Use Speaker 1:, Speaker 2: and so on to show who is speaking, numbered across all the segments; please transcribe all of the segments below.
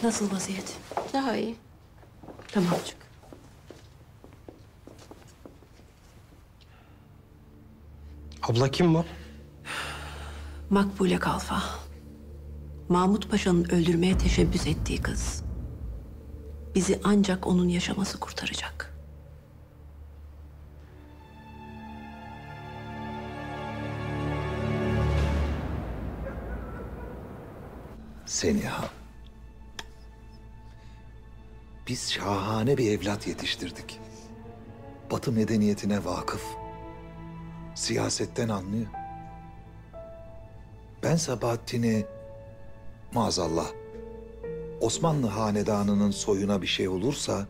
Speaker 1: Nasıl vaziyet?
Speaker 2: Daha iyi.
Speaker 1: Tamam çık.
Speaker 3: Abla kim bu?
Speaker 1: Makbule Kalfa. Mahmut Paşa'nın öldürmeye teşebbüs ettiği kız. Bizi ancak onun yaşaması kurtaracak.
Speaker 4: Seniha. Biz şahane bir evlat yetiştirdik. Batı medeniyetine vakıf. Siyasetten anlıyor. Ben Sabahattin'i maazallah Osmanlı hanedanının soyuna bir şey olursa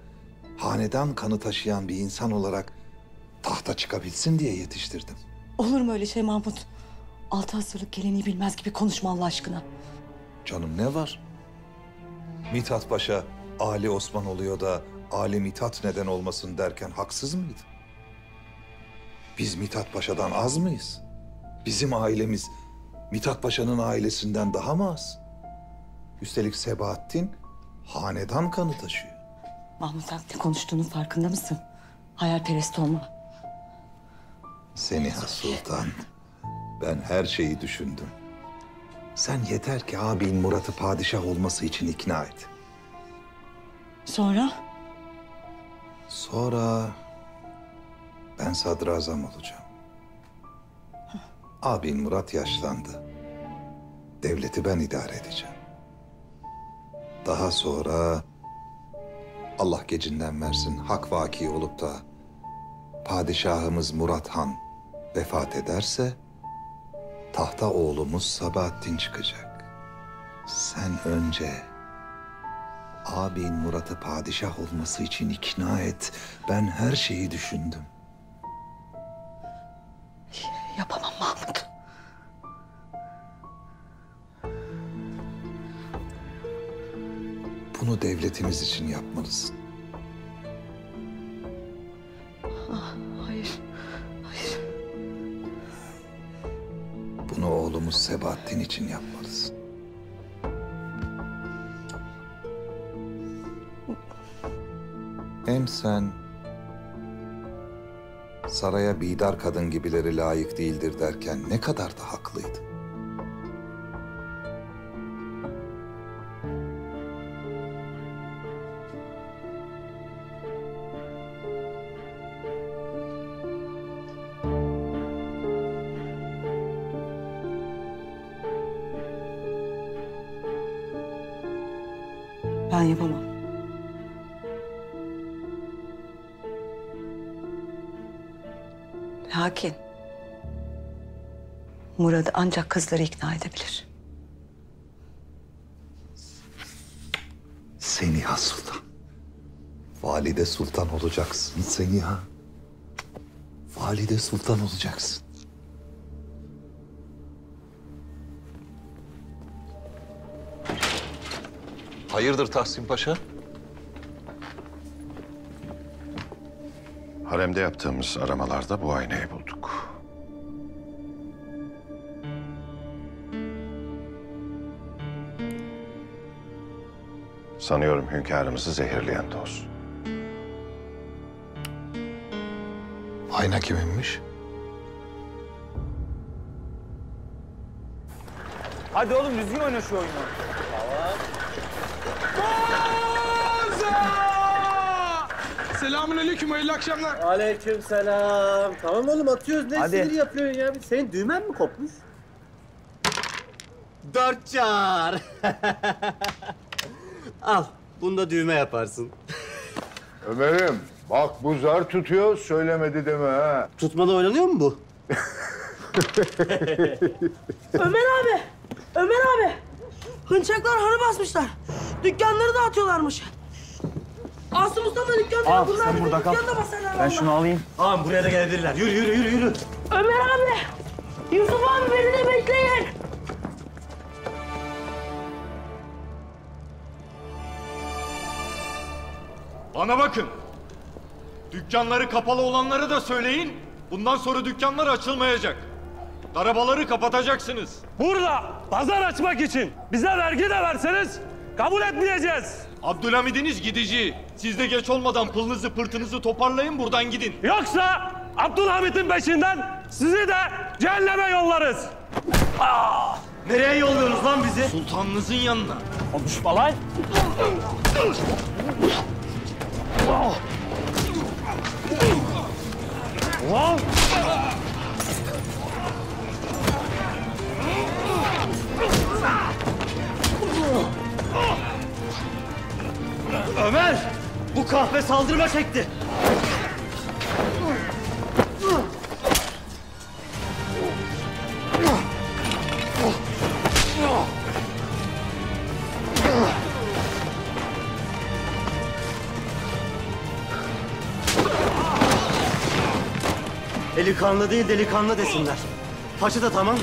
Speaker 4: hanedan kanı taşıyan bir insan olarak tahta çıkabilsin diye yetiştirdim.
Speaker 5: Olur mu öyle şey Mahmut? 6 asırlık geleneği bilmez gibi konuşma Allah aşkına.
Speaker 4: Canım ne var? Mithat Paşa Ali Osman oluyor da Ali Mithat neden olmasın derken haksız mıydı? Biz Mithat Paşa'dan az mıyız? Bizim ailemiz Mithat Paşa'nın ailesinden daha mı az? Üstelik Sebahattin hanedan kanı taşıyor.
Speaker 5: Mahmut sen ne konuştuğunun farkında mısın? Hayalperest olma.
Speaker 4: Seniha Sultan, ben her şeyi düşündüm. Sen yeter ki abin Murat'ı padişah olması için ikna et.
Speaker 5: Sonra?
Speaker 4: Sonra ben sadrazam olacağım. Abin Murat yaşlandı. Devleti ben idare edeceğim. Daha sonra Allah gecinden versin hak vaki olup da padişahımız Murat Han vefat ederse tahta oğlumuz Sabahattin çıkacak. Sen önce abin Murat'ı padişah olması için ikna et. Ben her şeyi düşündüm.
Speaker 5: Yapamam Mahmut.
Speaker 4: Bunu devletimiz için yapmalısın.
Speaker 5: Hayır. Hayır.
Speaker 4: Bunu oğlumuz Sebahattin için yapmalısın. Hem sen saraya bidar kadın gibileri layık değildir derken ne kadar da haklıydı.
Speaker 5: Ben yapamam. Lakin Murat'ı ancak kızları ikna edebilir.
Speaker 4: Seniha Sultan. Valide Sultan olacaksın Seniha. Valide Sultan olacaksın. Hayırdır Tahsin Paşa?
Speaker 6: Haremde yaptığımız aramalarda bu aynayı bulduk. Sanıyorum hünkârımızı zehirleyen toz.
Speaker 4: Ayna kiminmiş?
Speaker 7: Hadi oğlum düzgün oyna şu oyunu.
Speaker 3: Selamünaleyküm, hayırlı akşamlar.
Speaker 8: Aleykümselam. Tamam oğlum atıyoruz. Ne
Speaker 7: Hadi.
Speaker 8: sinir yapıyorsun ya? Senin düğmen mi kopmuş? 4 çar. Al. Bunda düğme yaparsın.
Speaker 9: Ömer'im bak bu zar tutuyor söylemedi deme ha.
Speaker 8: Tutmadan oynanıyor mu bu?
Speaker 10: Ömer abi! Ömer abi! Hınçaklar hanı basmışlar. Dükkanları dağıtıyorlarmış. Asım Usta da dükkanda.
Speaker 7: Al,
Speaker 10: Bunlar
Speaker 7: sen
Speaker 10: bizim
Speaker 7: burada kal.
Speaker 10: dükkanda basarlar
Speaker 7: Ben
Speaker 10: vallahi.
Speaker 7: şunu alayım.
Speaker 8: Ağam buraya da gelebilirler. Yürü yürü yürü yürü.
Speaker 10: Ömer abi! Yusuf abi beni de bekleyin.
Speaker 11: Bana bakın. Dükkanları kapalı olanları da söyleyin. Bundan sonra dükkanlar açılmayacak. Arabaları kapatacaksınız.
Speaker 7: Burada pazar açmak için bize vergi de verseniz
Speaker 2: Kabul etmeyeceğiz.
Speaker 11: Abdülhamid'iniz gidici. Siz de geç olmadan pılınızı pırtınızı toparlayın buradan gidin.
Speaker 2: Yoksa Abdülhamid'in peşinden sizi de cehenneme yollarız.
Speaker 8: Nereye yolluyorsunuz lan bizi?
Speaker 11: Sultanınızın yanına.
Speaker 2: Konuşma lan. Ulan!
Speaker 8: Ömer! Bu kahpe saldırma çekti. Eli kanlı değil delikanlı desinler. Paçı da tamam.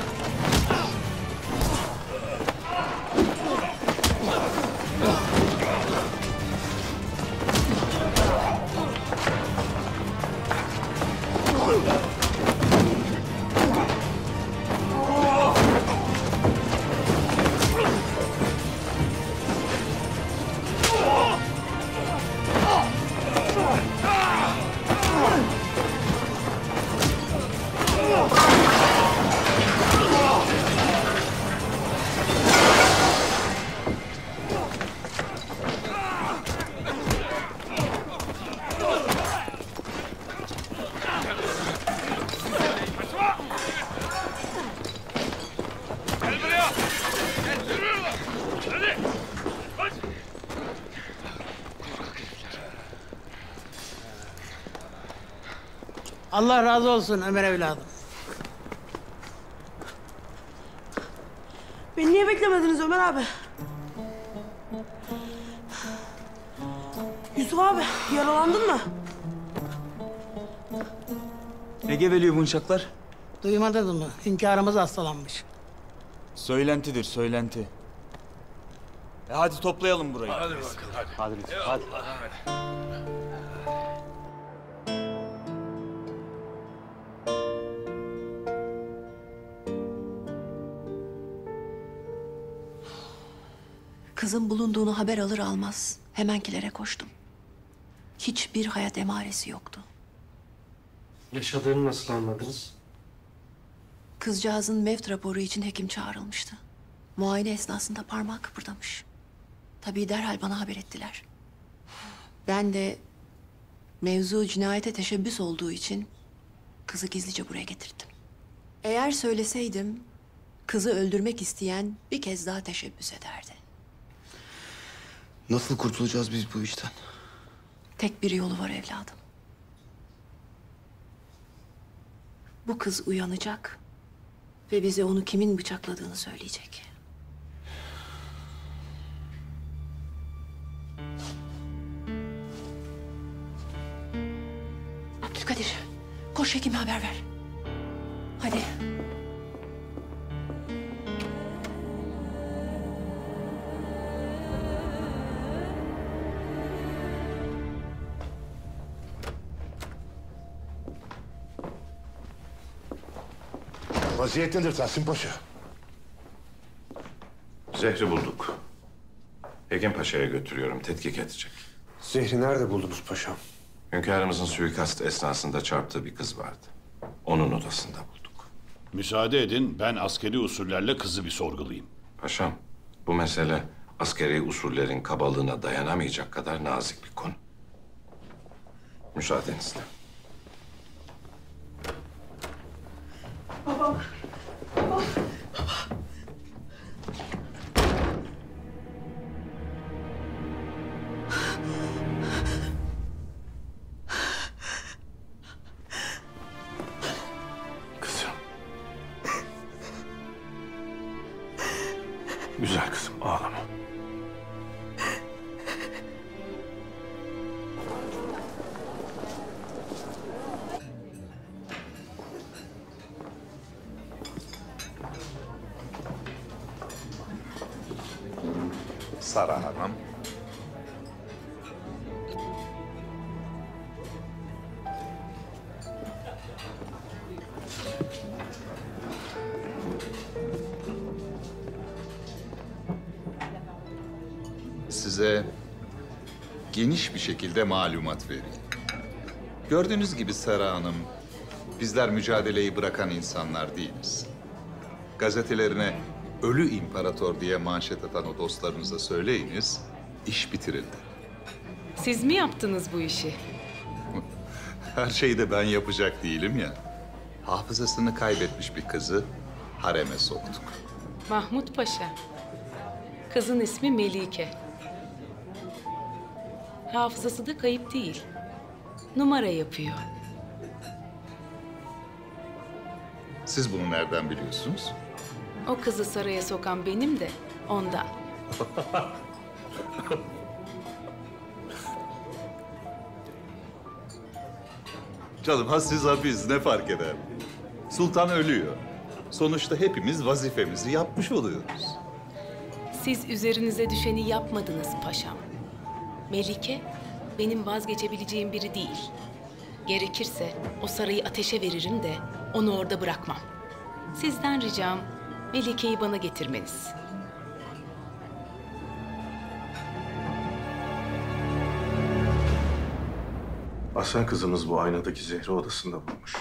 Speaker 12: Allah razı olsun Ömer evladım.
Speaker 10: Beni niye beklemediniz Ömer abi? Yusuf abi yaralandın mı?
Speaker 7: Ne geveliyor bu uşaklar?
Speaker 12: Duymadınız mı? Hünkârımız hastalanmış.
Speaker 7: Söylentidir, söylenti. Hadi toplayalım burayı.
Speaker 2: Hadi bakalım.
Speaker 7: Hadi lütfen, hadi.
Speaker 1: Kızın bulunduğunu haber alır almaz hemenkilere koştum. Hiçbir hayat emaresi yoktu.
Speaker 3: Yaşadığını nasıl anladınız?
Speaker 1: Kızcağızın mevt raporu için hekim çağrılmıştı. Muayene esnasında parmağı kıpırdamış. Tabii derhal bana haber ettiler. Ben de mevzu cinayete teşebbüs olduğu için kızı gizlice buraya getirdim. Eğer söyleseydim kızı öldürmek isteyen bir kez daha teşebbüs ederdi.
Speaker 13: Nasıl kurtulacağız biz bu işten?
Speaker 1: Tek bir yolu var evladım. Bu kız uyanacak ve bize onu kimin bıçakladığını söyleyecek. Abdülkadir, koş hekime haber ver. Hadi.
Speaker 9: Vaziyet nedir Tahsin Paşa?
Speaker 6: Zehri bulduk. Hekim Paşa'ya götürüyorum, tetkik edecek.
Speaker 3: Zehri nerede buldunuz paşam?
Speaker 6: Hünkârımızın suikast esnasında çarptığı bir kız vardı. Onun odasında bulduk.
Speaker 14: Müsaade edin, ben askeri usullerle kızı bir sorgulayayım.
Speaker 6: Paşam, bu mesele askeri usullerin kabalığına dayanamayacak kadar nazik bir konu. Müsaadenizle.
Speaker 10: Babam. Babam.
Speaker 6: Kızım. Güzel kızım, ağlama.
Speaker 4: Sara Hanım. size geniş bir şekilde malumat vereyim. Gördüğünüz gibi Sara Hanım, bizler mücadeleyi bırakan insanlar değiliz. Gazetelerine ölü imparator diye manşet atan o dostlarınıza söyleyiniz, iş bitirildi.
Speaker 13: Siz mi yaptınız bu işi?
Speaker 4: Her şeyi de ben yapacak değilim ya. Hafızasını kaybetmiş bir kızı hareme soktuk.
Speaker 13: Mahmut Paşa. Kızın ismi Melike. Hafızası da kayıp değil. Numara yapıyor.
Speaker 4: Siz bunu nereden biliyorsunuz?
Speaker 13: O kızı saraya sokan benim de ondan.
Speaker 4: Canım ha siz ha biz ne fark eder? Sultan ölüyor. Sonuçta hepimiz vazifemizi yapmış oluyoruz.
Speaker 13: Siz üzerinize düşeni yapmadınız paşam. Melike benim vazgeçebileceğim biri değil. Gerekirse o sarayı ateşe veririm de onu orada bırakmam. Sizden ricam Melike'yi bana getirmeniz.
Speaker 3: Aslan kızımız bu aynadaki zehri odasında bulmuş.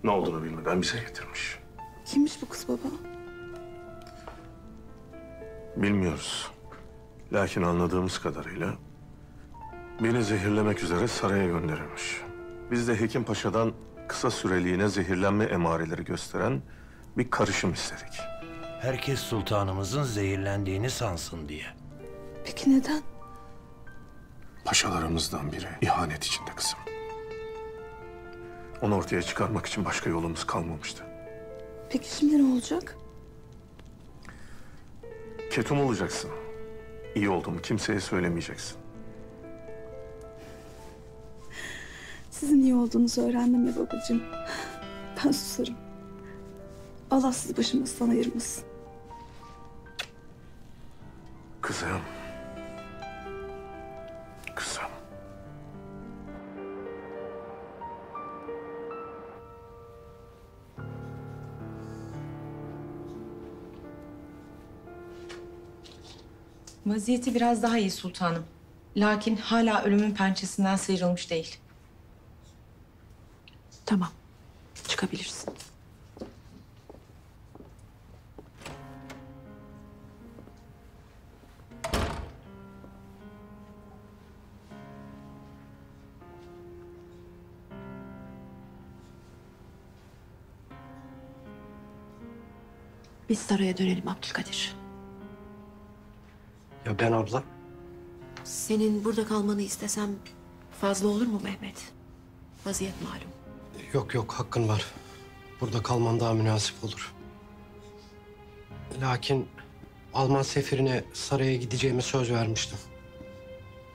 Speaker 3: Ne olduğunu bilmeden bize getirmiş.
Speaker 5: Kimmiş bu kız baba?
Speaker 3: Bilmiyoruz. Lakin anladığımız kadarıyla beni zehirlemek üzere saraya gönderilmiş. Biz de Hekim Paşa'dan kısa süreliğine zehirlenme emareleri gösteren bir karışım istedik.
Speaker 15: Herkes sultanımızın zehirlendiğini sansın diye.
Speaker 5: Peki neden?
Speaker 3: Paşalarımızdan biri ihanet içinde kızım. Onu ortaya çıkarmak için başka yolumuz kalmamıştı.
Speaker 5: Peki şimdi ne olacak?
Speaker 3: Ketum olacaksın. İyi olduğumu kimseye söylemeyeceksin.
Speaker 5: Sizin iyi olduğunuzu öğrendim ya babacığım. Ben susarım. Allah sizi başımızdan ayırmasın.
Speaker 3: Kızım. Kızım.
Speaker 16: Vaziyeti biraz daha iyi sultanım. Lakin hala ölümün pençesinden sıyrılmış değil.
Speaker 1: Tamam. Çıkabilirsin. Biz saraya dönelim Abdülkadir.
Speaker 8: Ya ben abla?
Speaker 1: Senin burada kalmanı istesem fazla olur mu Mehmet? Vaziyet malum.
Speaker 8: Yok yok hakkın var. Burada kalman daha münasip olur. Lakin Alman sefirine saraya gideceğime söz vermiştim.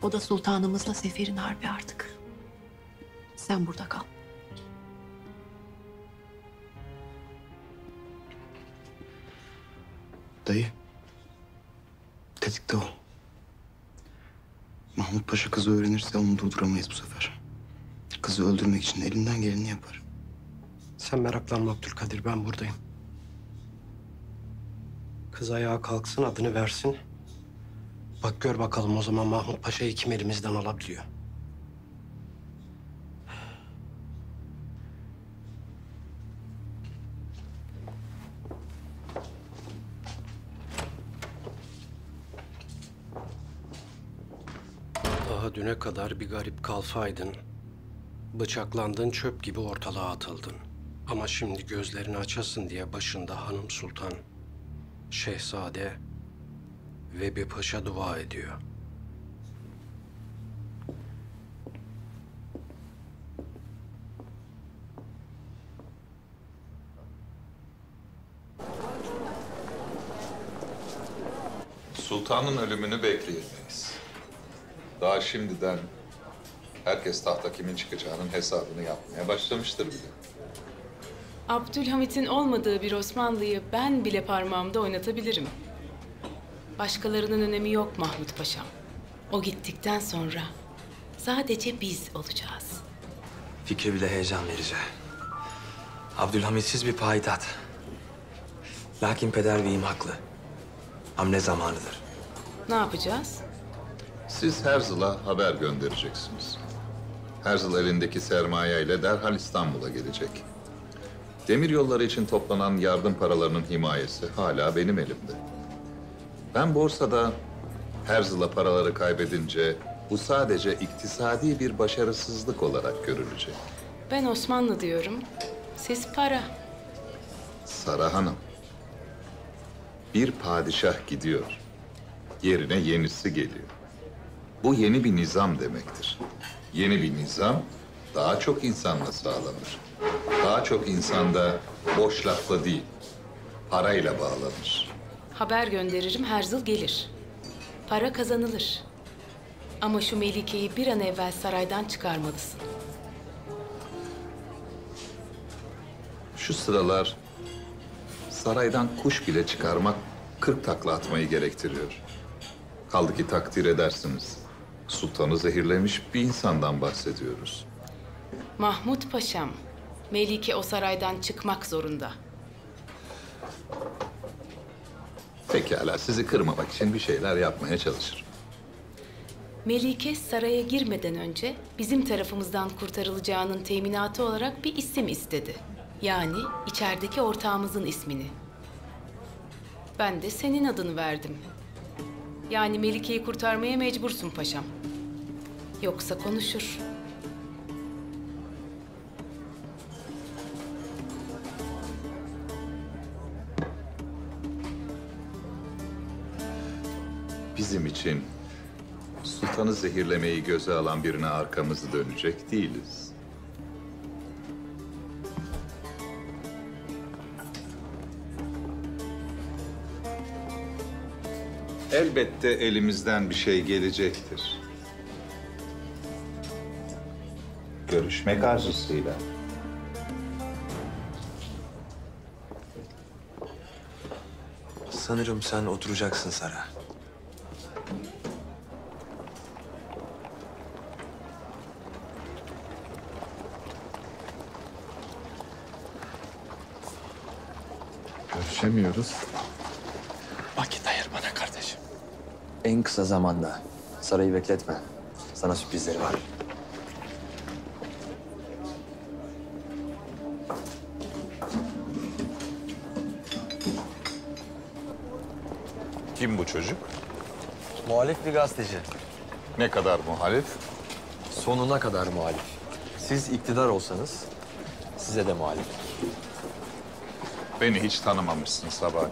Speaker 1: O da sultanımızla seferin harbi artık. Sen burada kal.
Speaker 17: Dayı. Tetikte ol. Mahmut Paşa kızı öğrenirse onu durduramayız bu sefer. Kızı öldürmek için elinden geleni yapar.
Speaker 8: Sen meraklanma Abdülkadir, ben buradayım. Kız ayağa kalksın, adını versin. Bak gör bakalım o zaman Mahmut Paşa'yı kim elimizden alabiliyor. Daha düne kadar bir garip kalfaydın. Bıçaklandın, çöp gibi ortalığa atıldın. Ama şimdi gözlerini açasın diye başında hanım sultan, şehzade ve bir paşa dua ediyor.
Speaker 4: Sultanın ölümünü bekleyemeyiz. Daha şimdiden herkes tahta kimin çıkacağının hesabını yapmaya başlamıştır bile.
Speaker 13: Abdülhamit'in olmadığı bir Osmanlı'yı ben bile parmağımda oynatabilirim. Başkalarının önemi yok Mahmut Paşam. O gittikten sonra sadece biz olacağız.
Speaker 18: Fikri bile heyecan verici. Abdülhamitsiz bir payitaht. Lakin peder beyim haklı. Hamle zamanıdır.
Speaker 13: Ne yapacağız?
Speaker 19: Siz Herzl'a haber göndereceksiniz. Herzl elindeki sermaye ile derhal İstanbul'a gelecek. Demir yolları için toplanan yardım paralarının himayesi hala benim elimde. Ben borsada Herzl'a paraları kaybedince bu sadece iktisadi bir başarısızlık olarak görülecek.
Speaker 13: Ben Osmanlı diyorum. Siz para.
Speaker 19: Sara Hanım, bir padişah gidiyor. Yerine yenisi geliyor. Bu yeni bir nizam demektir. Yeni bir nizam daha çok insanla sağlanır. Daha çok insanda boş lafla değil, parayla bağlanır.
Speaker 13: Haber gönderirim, Herzl gelir. Para kazanılır. Ama şu Melike'yi bir an evvel saraydan çıkarmalısın.
Speaker 19: Şu sıralar saraydan kuş bile çıkarmak 40 takla atmayı gerektiriyor. Kaldı ki takdir edersiniz. Sultanı zehirlemiş bir insandan bahsediyoruz.
Speaker 13: Mahmut Paşam, Melike o saraydan çıkmak zorunda.
Speaker 19: Pekala, sizi kırmamak için bir şeyler yapmaya çalışırım.
Speaker 13: Melike saraya girmeden önce bizim tarafımızdan kurtarılacağının teminatı olarak bir isim istedi. Yani içerideki ortağımızın ismini. Ben de senin adını verdim. Yani Melike'yi kurtarmaya mecbursun paşam. Yoksa konuşur.
Speaker 19: Bizim için sultanı zehirlemeyi göze alan birine arkamızı dönecek değiliz. Elbette elimizden bir şey gelecektir. Görüşmek arzusuyla.
Speaker 18: Sanırım sen oturacaksın Sara.
Speaker 19: Görüşemiyoruz.
Speaker 18: Vakit ayır bana kardeşim. En kısa zamanda. Sarayı bekletme. Sana sürprizleri var.
Speaker 19: Kim bu çocuk?
Speaker 18: Muhalif bir gazeteci.
Speaker 19: Ne kadar muhalif?
Speaker 18: Sonuna kadar muhalif. Siz iktidar olsanız size de muhalif.
Speaker 19: Beni hiç tanımamışsın Sabahat.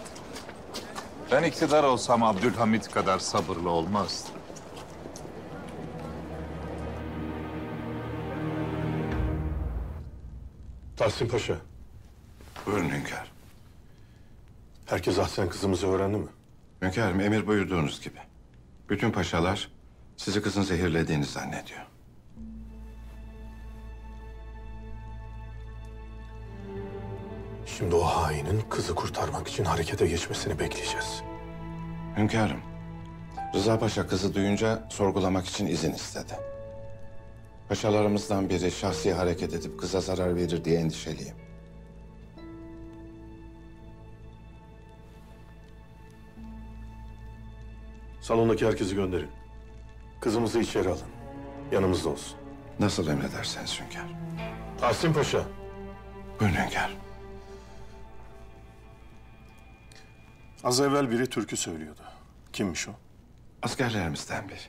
Speaker 19: Ben iktidar olsam Abdülhamit kadar sabırlı olmazdım.
Speaker 3: Tahsin Paşa,
Speaker 6: Buyurun hünkâr.
Speaker 3: herkes Ahsen kızımızı öğrendi mi?
Speaker 6: Hünkârım, emir buyurduğunuz gibi. Bütün paşalar sizi kızın zehirlediğini zannediyor.
Speaker 3: Şimdi o hainin kızı kurtarmak için harekete geçmesini bekleyeceğiz.
Speaker 6: Hünkârım, Rıza Paşa kızı duyunca sorgulamak için izin istedi. Paşalarımızdan biri şahsi hareket edip kıza zarar verir diye endişeliyim.
Speaker 3: Salondaki herkesi gönderin. Kızımızı içeri alın. Yanımızda olsun.
Speaker 6: Nasıl emrederseniz hünkâr.
Speaker 3: Tahsin Paşa.
Speaker 6: Buyurun hünkâr.
Speaker 3: Az evvel biri türkü söylüyordu. Kimmiş o?
Speaker 6: Askerlerimizden biri.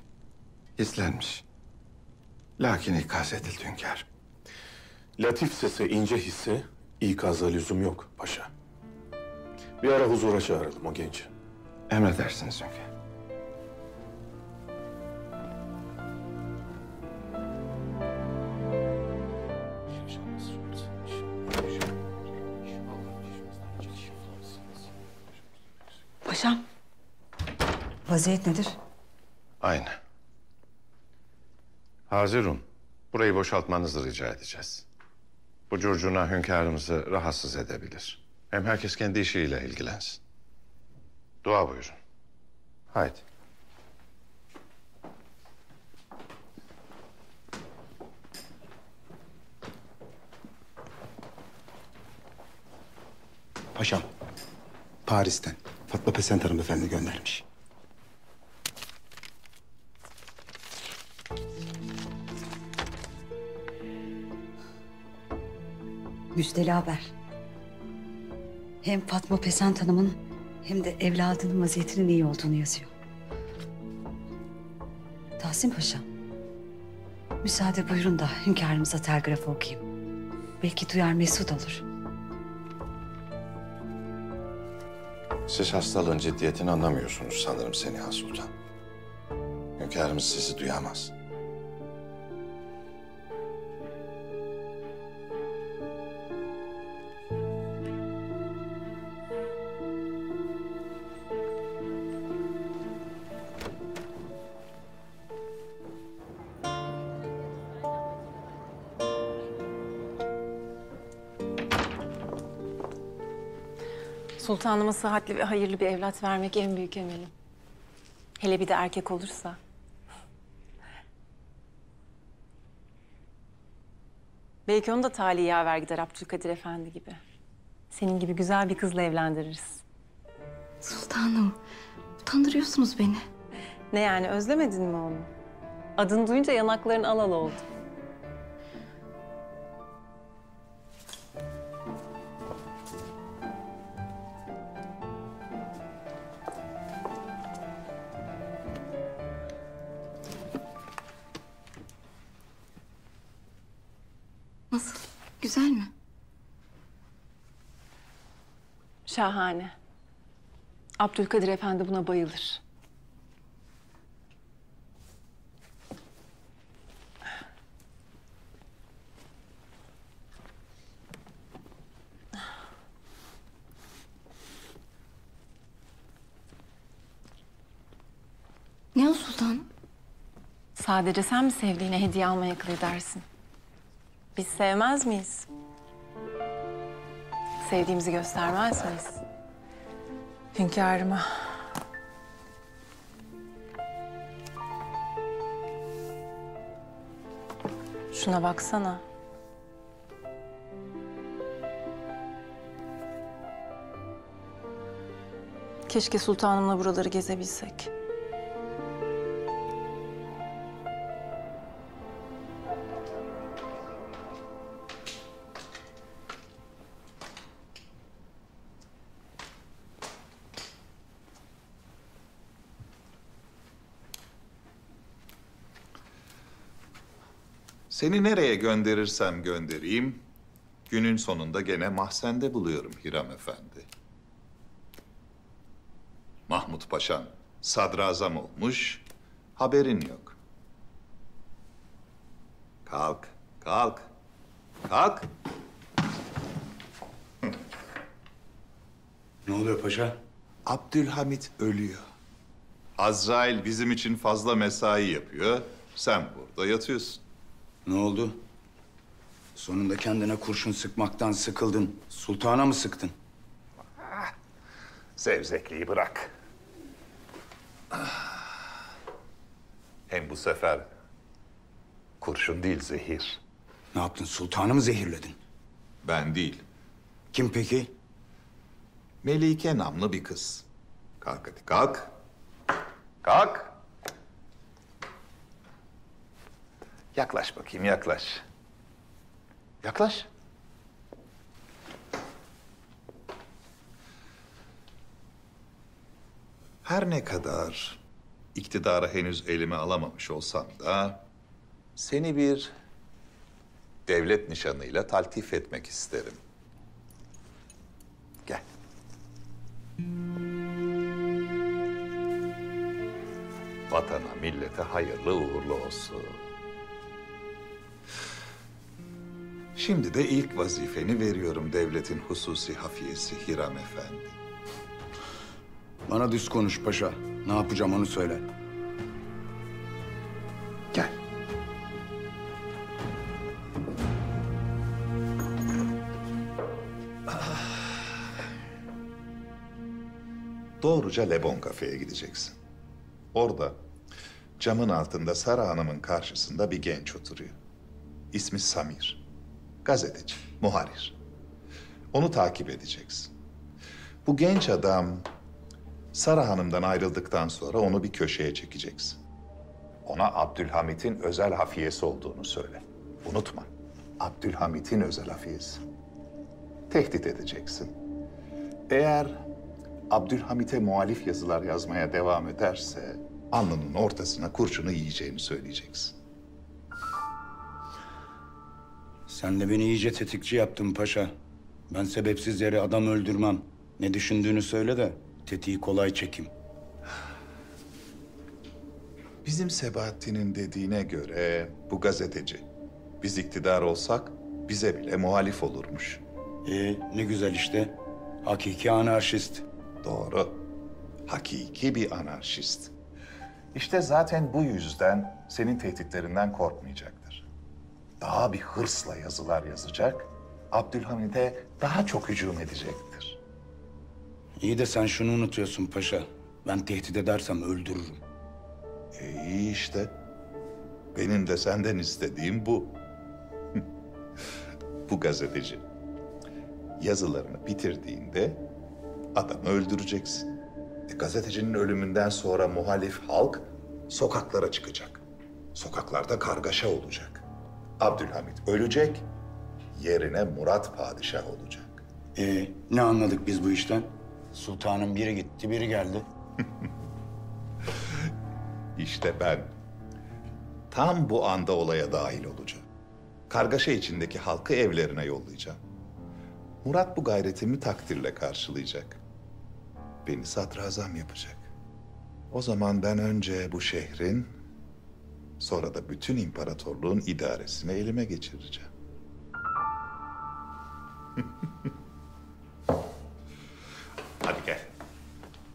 Speaker 6: Gizlenmiş. Lakin ikaz edildi hünkâr.
Speaker 3: Latif sese, ince hisse ikaza lüzum yok paşa. Bir ara huzura çağıralım o genci.
Speaker 6: Emredersiniz hünkâr.
Speaker 20: Paşam, vaziyet nedir?
Speaker 6: Aynı. Hazirun, burayı boşaltmanızı rica edeceğiz. Bu curcuna hünkârımızı rahatsız edebilir. Hem herkes kendi işiyle ilgilensin. Dua buyurun. Haydi.
Speaker 17: Paşam, Paris'ten Fatma Pesent hanımefendi göndermiş.
Speaker 20: Müjdeli haber. Hem Fatma Pesent Hanım'ın hem de evladının vaziyetinin iyi olduğunu yazıyor. Tahsin Paşa, müsaade buyurun da hünkârımıza telgrafı okuyayım. Belki duyar mesut olur.
Speaker 6: Siz hastalığın ciddiyetini anlamıyorsunuz sanırım Seniha Sultan. Hünkârımız sizi duyamaz.
Speaker 21: Sultanıma sıhhatli ve hayırlı bir evlat vermek en büyük emelim. Hele bir de erkek olursa. Belki onu da talihi yaver gider Abdülkadir Efendi gibi. Senin gibi güzel bir kızla evlendiririz.
Speaker 5: Sultanım, utandırıyorsunuz beni.
Speaker 21: Ne yani, özlemedin mi onu? Adını duyunca yanakların alal oldu.
Speaker 5: Nasıl? Güzel mi?
Speaker 21: Şahane. Abdülkadir Efendi buna bayılır.
Speaker 5: Ne o sultanım?
Speaker 21: Sadece sen mi sevdiğine hediye almaya akıl edersin? Biz sevmez miyiz? Sevdiğimizi göstermez miyiz? Hünkârıma. Şuna baksana. Keşke sultanımla buraları gezebilsek.
Speaker 4: Seni nereye gönderirsem göndereyim, günün sonunda gene mahzende buluyorum Hiram Efendi. Mahmut Paşa'm sadrazam olmuş, haberin yok. Kalk, kalk, kalk.
Speaker 22: Ne oluyor paşa?
Speaker 4: Abdülhamit ölüyor. Azrail bizim için fazla mesai yapıyor, sen burada yatıyorsun.
Speaker 22: Ne oldu? Sonunda kendine kurşun sıkmaktan sıkıldın. Sultana mı sıktın?
Speaker 4: Zevzekliği bırak. Hem bu sefer kurşun değil zehir.
Speaker 22: Ne yaptın? Sultanı mı zehirledin?
Speaker 4: Ben değil.
Speaker 22: Kim peki?
Speaker 4: Melike namlı bir kız. Kalk hadi kalk. Kalk. Yaklaş bakayım yaklaş. Yaklaş. Her ne kadar iktidarı henüz elime alamamış olsam da seni bir devlet nişanıyla taltif etmek isterim. Gel. Vatana, millete hayırlı uğurlu olsun. Şimdi de ilk vazifeni veriyorum devletin hususi hafiyesi Hiram Efendi.
Speaker 22: Bana düz konuş paşa. Ne yapacağım onu söyle.
Speaker 4: Gel. Doğruca Lebon kafeye gideceksin. Orada camın altında Sara Hanım'ın karşısında bir genç oturuyor. İsmi Samir. Gazeteci, muharir. Onu takip edeceksin. Bu genç adam Sara Hanım'dan ayrıldıktan sonra onu bir köşeye çekeceksin. Ona Abdülhamit'in özel hafiyesi olduğunu söyle. Unutma, Abdülhamit'in özel hafiyesi.
Speaker 9: tehdit edeceksin. Eğer Abdülhamit'e muhalif yazılar yazmaya devam ederse alnının ortasına kurşunu yiyeceğini söyleyeceksin.
Speaker 22: Sen de beni iyice tetikçi yaptın paşa. Ben sebepsiz yere adam öldürmem. Ne düşündüğünü söyle de tetiği kolay çekeyim.
Speaker 9: Bizim Sebahattin'in dediğine göre bu gazeteci, biz iktidar olsak bize bile muhalif olurmuş.
Speaker 22: Ne güzel işte. Hakiki anarşist.
Speaker 9: Doğru. Hakiki bir anarşist. İşte zaten bu yüzden senin tehditlerinden korkmayacaktır. Daha bir hırsla yazılar yazacak, Abdülhamit'e daha çok hücum edecektir.
Speaker 22: İyi de sen şunu unutuyorsun paşa. Ben tehdit edersem öldürürüm.
Speaker 9: İyi işte. Benim de senden istediğim bu. Bu gazeteci. Yazılarını bitirdiğinde adamı öldüreceksin. Gazetecinin ölümünden sonra muhalif halk sokaklara çıkacak. Sokaklarda kargaşa olacak. Abdülhamit ölecek, yerine Murat padişah olacak.
Speaker 22: Ne anladık biz bu işten? Sultanın biri gitti, biri geldi.
Speaker 9: İşte ben tam bu anda olaya dahil olacağım. Kargaşa içindeki halkı evlerine yollayacağım. Murat bu gayretimi takdirle karşılayacak. Beni sadrazam yapacak. O zaman ben önce bu şehrin, sonra da bütün imparatorluğun idaresini elime geçireceğim. Hadi gel.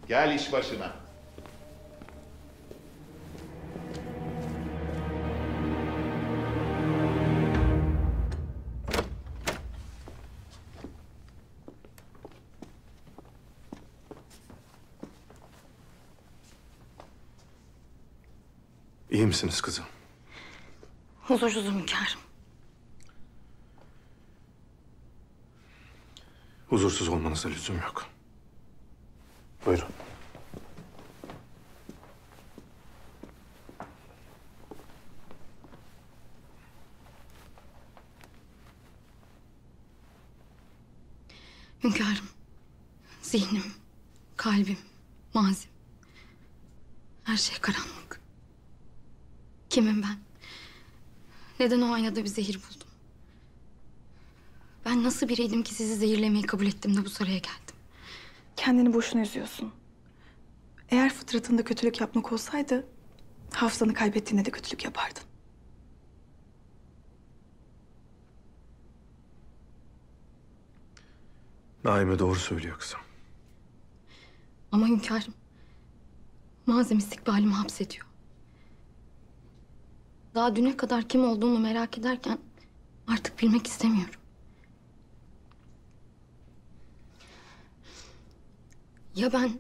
Speaker 9: Gel iş başına.
Speaker 3: İyi misiniz kızım?
Speaker 5: Huzursuzum hünkârım.
Speaker 3: Huzursuz olmanıza lüzum yok. Buyurun.
Speaker 5: Hünkârım, zihnim, kalbim, mazim. Her şey karanlık. Kimim ben? Neden o aynada bir zehir buldum? Ben nasıl biriydim ki sizi zehirlemeyi kabul ettim de bu saraya geldim?
Speaker 11: Kendini boşuna üzüyorsun. Eğer fıtratında kötülük yapmak olsaydı, hafızanı kaybettiğinde de kötülük yapardın.
Speaker 3: Naime doğru söylüyor kızım.
Speaker 5: Ama hünkârım, mazim istikbalimi hapsediyor. Daha düne kadar kim olduğumu merak ederken artık bilmek istemiyorum. Ya ben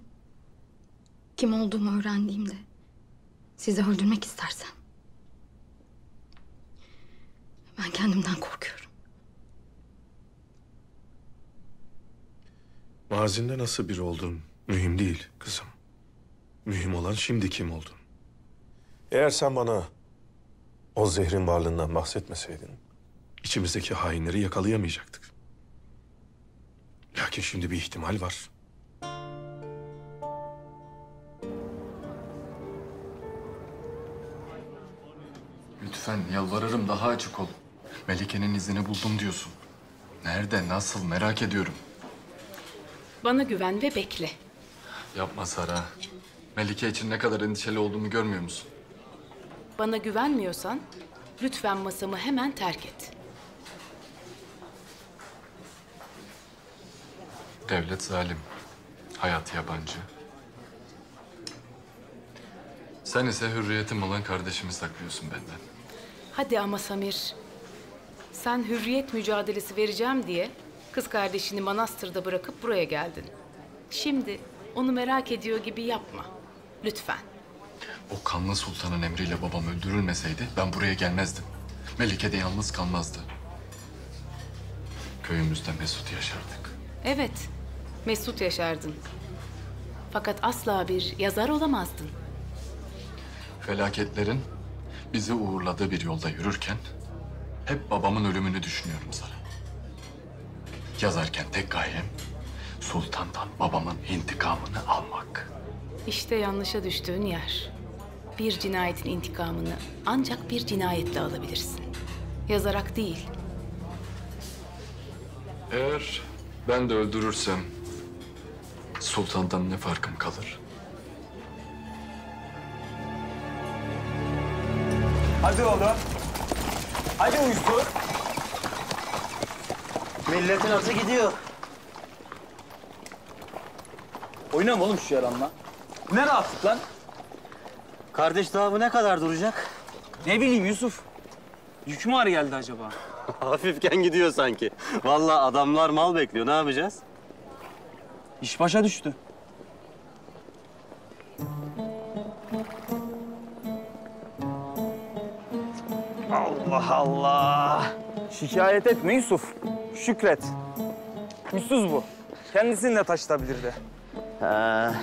Speaker 5: kim olduğumu öğrendiğimde sizi öldürmek istersem? Ben kendimden korkuyorum.
Speaker 3: Mazinde nasıl biri oldun mühim değil kızım. Mühim olan şimdi kim oldun. Eğer sen bana o zehrin varlığından bahsetmeseydin, içimizdeki hainleri yakalayamayacaktık. Lakin şimdi bir ihtimal var.
Speaker 18: Lütfen yalvarırım daha açık ol. Melike'nin izini buldum diyorsun. Nerede, nasıl merak ediyorum.
Speaker 13: Bana güven ve bekle.
Speaker 18: Yapma Sara. Melike için ne kadar endişeli olduğumu görmüyor musun?
Speaker 13: Bana güvenmiyorsan lütfen masamı hemen terk et.
Speaker 18: Devlet zalim. Hayat yabancı. Sen ise hürriyetim olan kardeşimi saklıyorsun benden.
Speaker 13: Hadi ama Samir. Sen hürriyet mücadelesi vereceğim diye kız kardeşini manastırda bırakıp buraya geldin. Şimdi onu merak ediyor gibi yapma. Lütfen.
Speaker 18: O kanlı sultanın emriyle babam öldürülmeseydi ben buraya gelmezdim. Melike de yalnız kalmazdı. Köyümüzde mesut yaşardık.
Speaker 13: Evet, mesut yaşardın. Fakat asla bir yazar olamazdın.
Speaker 18: Felaketlerin bizi uğurladığı bir yolda yürürken hep babamın ölümünü düşünüyorum Sara.
Speaker 17: Yazarken tek gayem sultandan babamın intikamını almak.
Speaker 13: İşte yanlışa düştüğün yer. Bir cinayetin intikamını ancak bir cinayetle alabilirsin. Yazarak değil.
Speaker 17: Eğer ben de öldürürsem sultandan ne farkım kalır?
Speaker 7: Hadi oğlum. Hadi uyku.
Speaker 2: Milletin atı gidiyor.
Speaker 7: Oynama oğlum şu yalanla. Ne rahatlık lan?
Speaker 2: Kardeş daha bu ne kadar duracak?
Speaker 7: Ne bileyim Yusuf. Yük mü ağır geldi acaba?
Speaker 2: Hafifken gidiyor sanki. Vallahi adamlar mal bekliyor. Ne yapacağız?
Speaker 7: İş başa düştü. Allah Allah. Şikayet etme Yusuf. Şükret. Yüzsüz bu. Kendisini de taşıtabilirdi.
Speaker 2: Ha.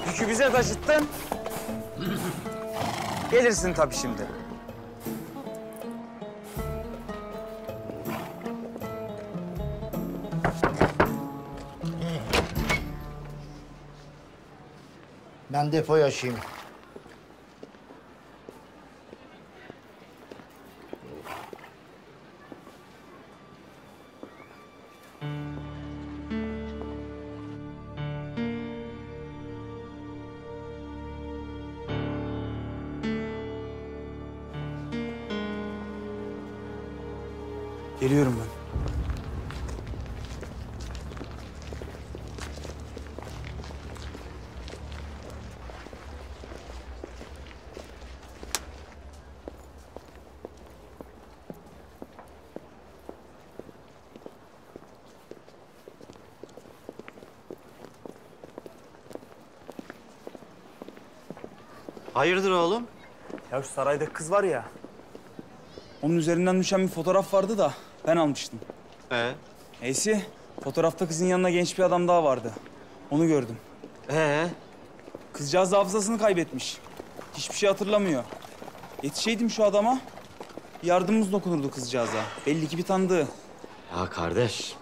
Speaker 7: Yükü bize taşıttın. Gelirsin tabii şimdi.
Speaker 2: Ben depoyu açayım.
Speaker 7: Geliyorum ben.
Speaker 2: Hayırdır oğlum?
Speaker 7: Ya şu saraydaki kız var ya. Onun üzerinden düşen bir fotoğraf vardı da ben almıştım. Neyse, fotoğrafta kızın yanında genç bir adam daha vardı. Onu gördüm. Kızcağız hafızasını kaybetmiş. Hiçbir şey hatırlamıyor. Yetişeydim şu adama. Yardımımız dokunurdu kızcağıza. Belli ki bir tanıdığı.
Speaker 2: Ya kardeş,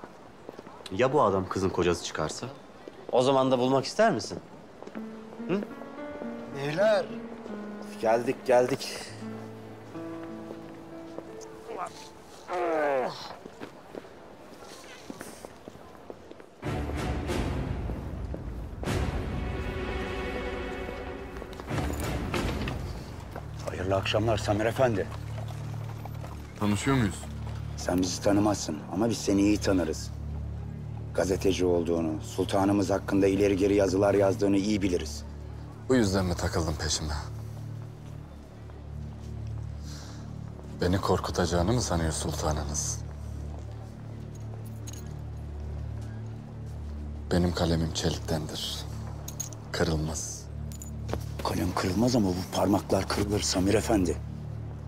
Speaker 2: ya bu adam kızın kocası çıkarsa? O zaman da bulmak ister misin? Hı?
Speaker 12: Beyler.
Speaker 2: Geldik.
Speaker 22: Hayırlı akşamlar Samer Efendi.
Speaker 17: Tanışıyor muyuz?
Speaker 22: Sen bizi tanımazsın ama biz seni iyi tanırız. Gazeteci olduğunu, sultanımız hakkında ileri geri yazılar yazdığını iyi biliriz.
Speaker 17: Bu yüzden mi takıldın peşime? Beni korkutacağını mı sanıyor sultanınız? Benim kalemim çeliktendir. Kırılmaz.
Speaker 22: Kalem kırılmaz ama bu parmaklar kırılır Samir Efendi.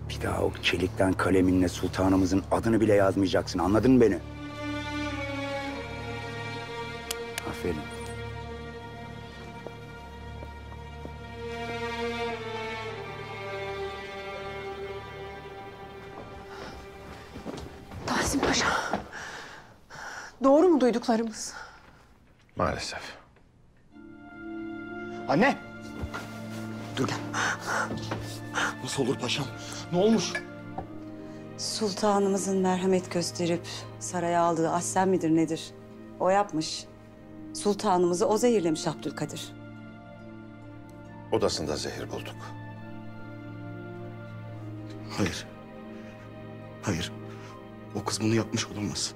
Speaker 22: Bir daha o çelikten kaleminle sultanımızın adını bile yazmayacaksın. Anladın mı beni? Aferin.
Speaker 1: Tahsin Paşa. Doğru mu duyduklarımız?
Speaker 6: Maalesef.
Speaker 12: Anne! Dur gel. Nasıl olur paşam? Ne olmuş?
Speaker 20: Sultanımızın merhamet gösterip saraya aldığı Assem midir nedir? O yapmış. Sultanımızı o zehirlemiş Abdülkadir.
Speaker 6: Odasında zehir bulduk.
Speaker 17: Hayır. Hayır. O kız bunu yapmış olamaz.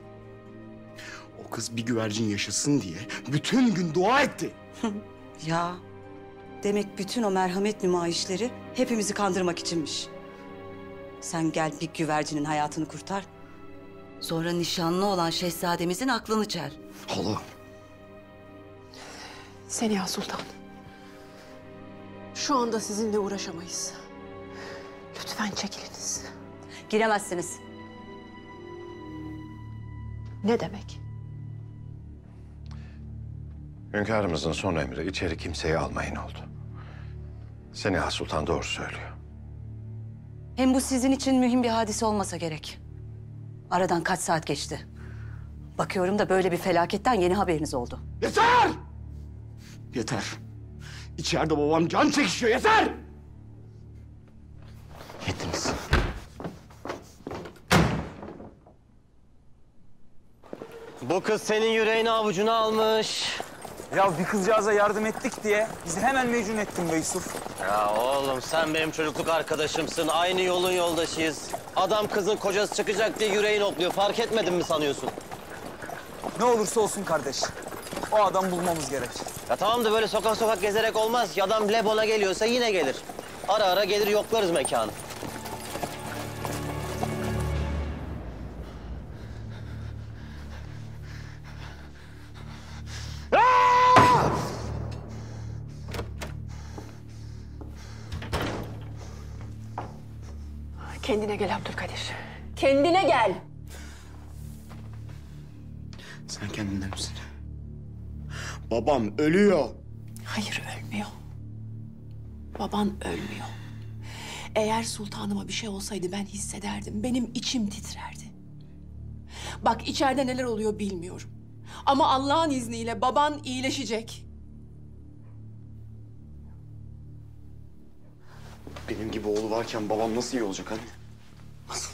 Speaker 17: O kız bir güvercin yaşasın diye bütün gün dua etti.
Speaker 20: Ya demek bütün o merhamet nümayişleri hepimizi kandırmak içinmiş. Sen gel bir güvercinin hayatını kurtar. Sonra nişanlı olan şehzademizin aklını çel.
Speaker 17: Hala.
Speaker 1: Seniha Sultan. Şu anda sizinle uğraşamayız. Lütfen çekiliniz.
Speaker 20: Giremezsiniz.
Speaker 1: Ne demek?
Speaker 6: Hünkârımızın son emri içeri kimseyi almayın oldu. Seniha Sultan doğru söylüyor.
Speaker 20: Hem bu sizin için mühim bir hadise olmasa gerek. Aradan kaç saat geçti. Bakıyorum da böyle bir felaketten yeni haberiniz oldu.
Speaker 17: Yeter! Yeter. İçeride babam can çekişiyor, yeter! Yettiniz.
Speaker 2: Bu kız senin yüreğini avucuna almış.
Speaker 7: Ya bir kızcağıza yardım ettik diye bizi hemen mecnun ettin be Yusuf.
Speaker 2: Ya oğlum sen benim çocukluk arkadaşımsın. Aynı yolun yoldaşıyız. Adam kızın kocası çıkacak diye yüreğini hopluyor. Fark etmedin mi sanıyorsun?
Speaker 7: Ne olursa olsun kardeş. O adam bulmamız gerek.
Speaker 2: Ya tamam da böyle sokak sokak gezerek olmaz. Ya adam Lebon'a geliyorsa yine gelir. Ara ara gelir yoklarız mekanı.
Speaker 1: Kendine gel Abdülkadir. Kendine gel.
Speaker 17: Sen kendinde misin? Babam ölüyor.
Speaker 1: Hayır, ölmüyor. Baban ölmüyor. Eğer sultanıma bir şey olsaydı ben hissederdim. Benim içim titrerdi. Bak içeride neler oluyor bilmiyorum. Ama Allah'ın izniyle baban iyileşecek.
Speaker 17: Benim gibi oğlu varken babam nasıl iyi olacak anne? Nasıl?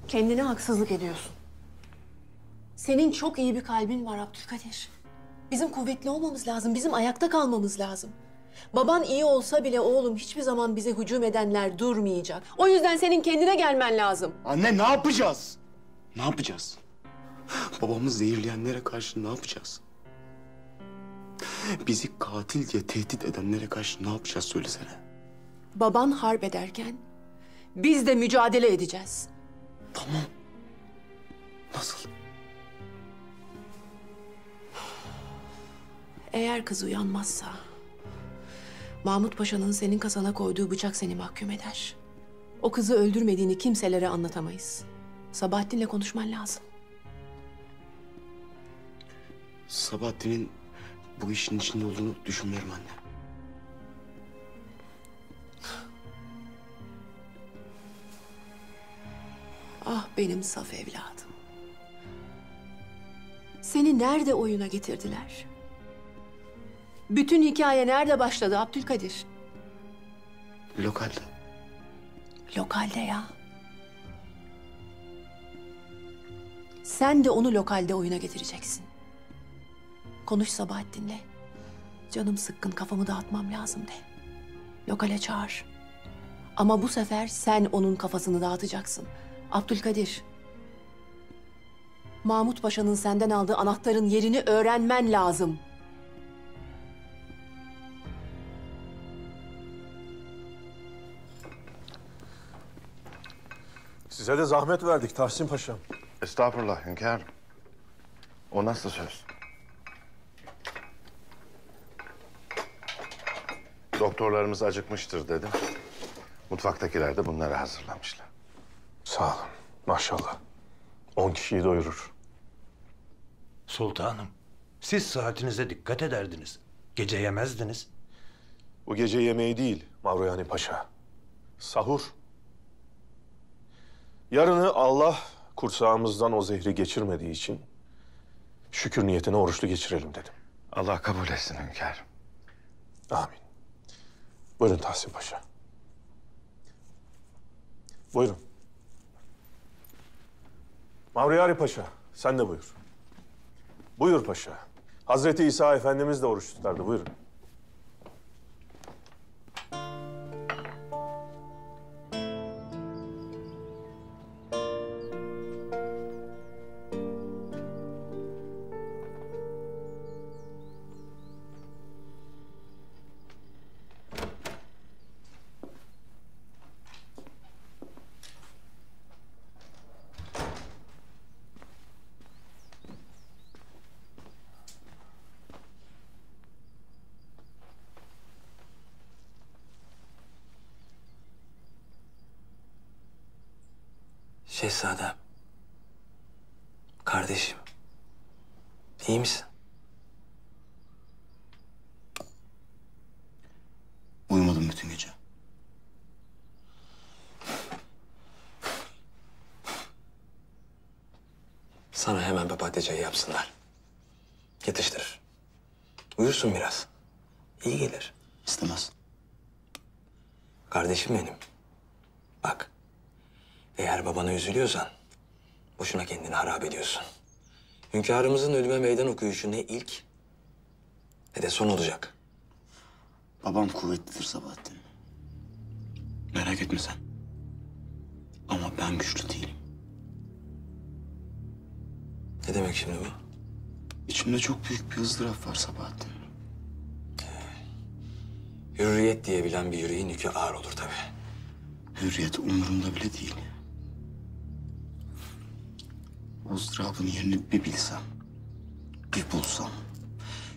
Speaker 1: Kendine haksızlık ediyorsun. Senin çok iyi bir kalbin var Abdülkadir. Bizim kuvvetli olmamız lazım, bizim ayakta kalmamız lazım. Baban iyi olsa bile oğlum hiçbir zaman bize hücum edenler durmayacak. O yüzden senin kendine gelmen lazım.
Speaker 17: Anne ne yapacağız? Ne yapacağız? Babamı zehirleyenlere karşı ne yapacağız? Bizi katil diye tehdit edenlere karşı ne yapacağız söylesene.
Speaker 1: Baban harp ederken biz de mücadele edeceğiz.
Speaker 17: Tamam. Nasıl?
Speaker 1: Eğer kız uyanmazsa Mahmut Paşa'nın senin kasana koyduğu bıçak seni mahkum eder. O kızı öldürmediğini kimselere anlatamayız. Sabahattin'le konuşman lazım.
Speaker 17: Sabahattin'in bu işin içinde olduğunu düşünmüyorum anne.
Speaker 1: Ah benim saf evladım. Seni nerede oyuna getirdiler? Bütün hikaye nerede başladı Abdülkadir?
Speaker 17: Lokalde.
Speaker 1: Lokalde ya. Sen de onu lokalde oyuna getireceksin. Konuş Sabahattin'le. Canım sıkkın, kafamı dağıtmam lazım de. Lokale çağır. Ama bu sefer sen onun kafasını dağıtacaksın. Abdülkadir. Mahmut Paşa'nın senden aldığı anahtarın yerini öğrenmen lazım.
Speaker 3: Size de zahmet verdik Tahsin Paşa'm.
Speaker 6: Estağfurullah hünkârım. O nasıl söz? Doktorlarımız acıkmıştır dedim. Mutfaktakiler de bunları hazırlamışlar.
Speaker 3: Sağ olun. Maşallah. 10 kişiyi doyurur.
Speaker 15: Sultanım, siz saatinize dikkat ederdiniz. Gece yemezdiniz.
Speaker 3: Bu gece yemeği değil Mavroyani Paşa. Sahur. Yarını Allah kursağımızdan o zehri geçirmediği için şükür niyetine oruçlu geçirelim dedim.
Speaker 6: Allah kabul etsin hünkârım.
Speaker 3: Amin. Buyurun Tahsin Paşa. Buyurun. Mavroyani Paşa, sen de buyur. Buyur paşa. Hazreti İsa Efendimiz de oruç tutardı, buyurun.
Speaker 18: Şehzadem. Kardeşim. İyi misin?
Speaker 12: bütün gece?
Speaker 18: Sana hemen papatya çayı yapsınlar. Yatıştırır. Uyursun biraz. İyi gelir.
Speaker 12: İstemez.
Speaker 18: Kardeşim benim. Bak, eğer babana üzülüyorsan boşuna kendini harap ediyorsun. Hünkârımızın ölüme meydan okuyuşu ne ilk ne de son olacak.
Speaker 12: Babam kuvvetlidir Sabahattin. Merak etme sen. Ama ben güçlü değilim.
Speaker 18: Ne demek şimdi bu?
Speaker 12: İçimde çok büyük bir ızdırap var Sabahattin.
Speaker 18: Hürriyet diyebilen bir yüreğin yükü ağır olur tabii.
Speaker 12: Hürriyet umurumda bile değil. O ızdırabın yerini bir bilsem, bir bulsam,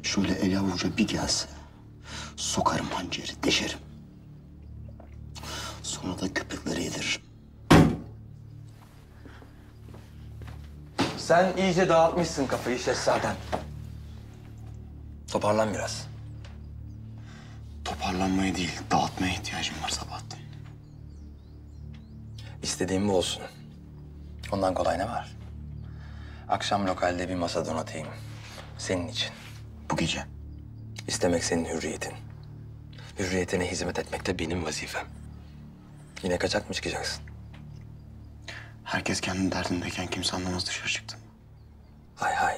Speaker 12: şöyle el avuca bir gelse, sokarım hançeri, deşerim. Sonra da köpeklere yediririm.
Speaker 18: Sen iyice dağıtmışsın kafayı şehzadem. Toparlan biraz.
Speaker 12: Toparlanmaya değil, dağıtmaya ihtiyacım var Sabahattin.
Speaker 18: İstediğim bu olsun. Ondan kolay ne var? Akşam lokalde bir masa donatayım. Senin için.
Speaker 12: Bu gece.
Speaker 18: İstemek senin hürriyetin. Hürriyetine hizmet etmek de benim vazifem. Yine kaçak mı çıkacaksın?
Speaker 12: Herkes kendi derdindeyken kimse anlamaz dışarı çıktım.
Speaker 18: Hay hay.